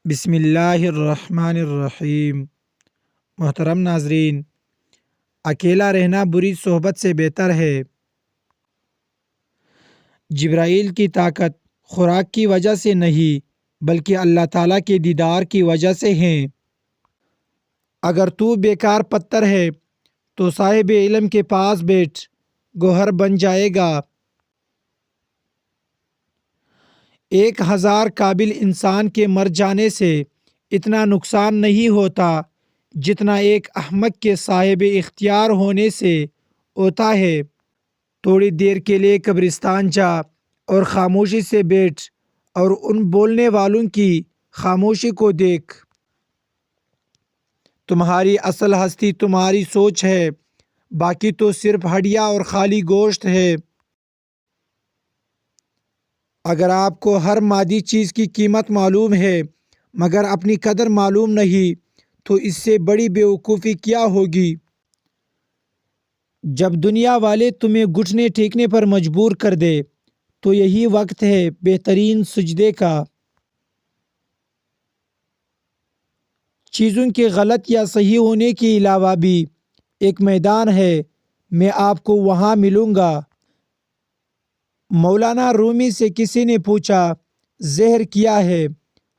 بسم اللہ الرحمن الرحیم۔ محترم ناظرین، اکیلا رہنا بری صحبت سے بہتر ہے۔ جبرائیل کی طاقت خوراک کی وجہ سے نہیں بلکہ اللہ تعالیٰ کے دیدار کی وجہ سے ہیں۔ اگر تو بیکار پتھر ہے تو صاحب علم کے پاس بیٹھ، گوہر بن جائے گا۔ 1000 قابل انسان کے مر جانے سے اتنا نقصان نہیں ہوتا جتنا ایک احمق کے صاحب اختیار ہونے سے ہوتا ہے۔ تھوڑی دیر کے لیے قبرستان جا اور خاموشی سے بیٹھ اور ان بولنے والوں کی خاموشی کو دیکھ۔ تمہاری اصل ہستی تمہاری سوچ ہے، باقی تو صرف ہڈیاں اور خالی گوشت ہے۔ اگر آپ کو ہر مادی چیز کی قیمت معلوم ہے مگر اپنی قدر معلوم نہیں تو اس سے بڑی بیوقوفی کیا ہوگی؟ جب دنیا والے تمہیں گھٹنے ٹیکنے پر مجبور کر دے تو یہی وقت ہے بہترین سجدے کا۔ چیزوں کے غلط یا صحیح ہونے کے علاوہ بھی ایک میدان ہے، میں آپ کو وہاں ملوں گا۔ مولانا رومی سے کسی نے پوچھا، زہر کیا ہے؟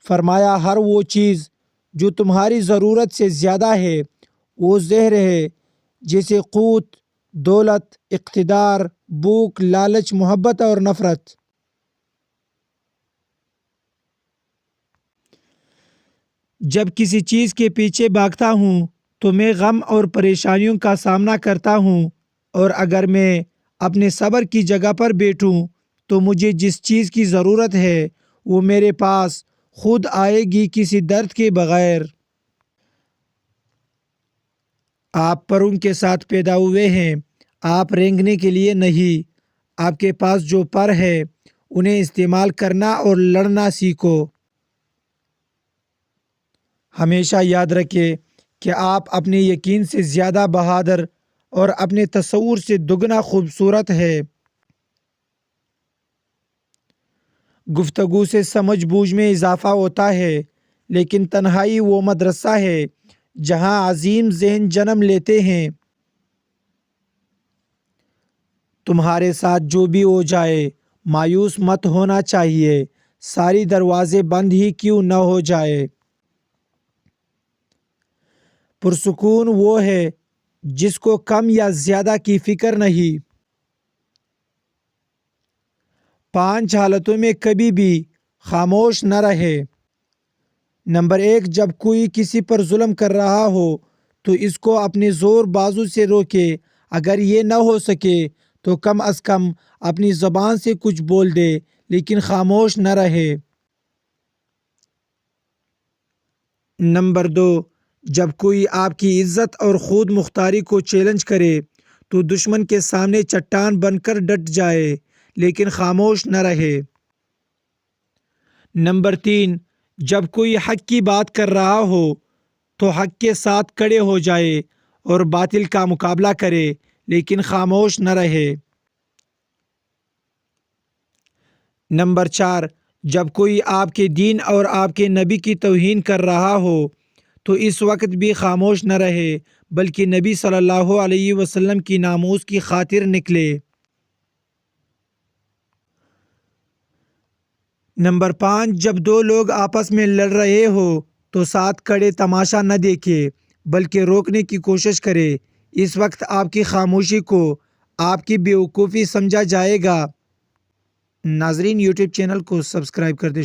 فرمایا، ہر وہ چیز جو تمہاری ضرورت سے زیادہ ہے وہ زہر ہے، جیسے قوت، دولت، اقتدار، بھوک، لالچ، محبت اور نفرت۔ جب کسی چیز کے پیچھے بھاگتا ہوں تو میں غم اور پریشانیوں کا سامنا کرتا ہوں، اور اگر میں اپنے صبر کی جگہ پر بیٹھوں تو مجھے جس چیز کی ضرورت ہے وہ میرے پاس خود آئے گی، کسی درد کے بغیر۔ آپ پروں کے ساتھ پیدا ہوئے ہیں، آپ رینگنے کے لیے نہیں۔ آپ کے پاس جو پر ہے انہیں استعمال کرنا اور لڑنا سیکھو۔ ہمیشہ یاد رکھیں کہ آپ اپنے یقین سے زیادہ بہادر اور اپنے تصور سے دگنا خوبصورت ہے۔ گفتگو سے سمجھ بوجھ میں اضافہ ہوتا ہے، لیکن تنہائی وہ مدرسہ ہے جہاں عظیم ذہن جنم لیتے ہیں۔ تمہارے ساتھ جو بھی ہو جائے مایوس مت ہونا چاہیے، ساری دروازے بند ہی کیوں نہ ہو جائے۔ پرسکون وہ ہے جس کو کم یا زیادہ کی فکر نہیں۔ 5 حالتوں میں کبھی بھی خاموش نہ رہے۔ نمبر 1، جب کوئی کسی پر ظلم کر رہا ہو تو اس کو اپنے زور بازو سے روکے، اگر یہ نہ ہو سکے تو کم از کم اپنی زبان سے کچھ بول دے، لیکن خاموش نہ رہے۔ نمبر 2، جب کوئی آپ کی عزت اور خود مختاری کو چیلنج کرے تو دشمن کے سامنے چٹان بن کر ڈٹ جائے، لیکن خاموش نہ رہے۔ نمبر 3، جب کوئی حق کی بات کر رہا ہو تو حق کے ساتھ کھڑے ہو جائے اور باطل کا مقابلہ کرے، لیکن خاموش نہ رہے۔ نمبر 4، جب کوئی آپ کے دین اور آپ کے نبی کی توہین کر رہا ہو تو اس وقت بھی خاموش نہ رہے بلکہ نبی صلی اللہ علیہ وسلم کی ناموس کی خاطر نکلے۔ نمبر 5، جب 2 لوگ آپس میں لڑ رہے ہو تو ساتھ کھڑے تماشا نہ دیکھے بلکہ روکنے کی کوشش کرے، اس وقت آپ کی خاموشی کو آپ کی بیوقوفی سمجھا جائے گا۔ ناظرین، یوٹیوب چینل کو سبسکرائب کر دیں۔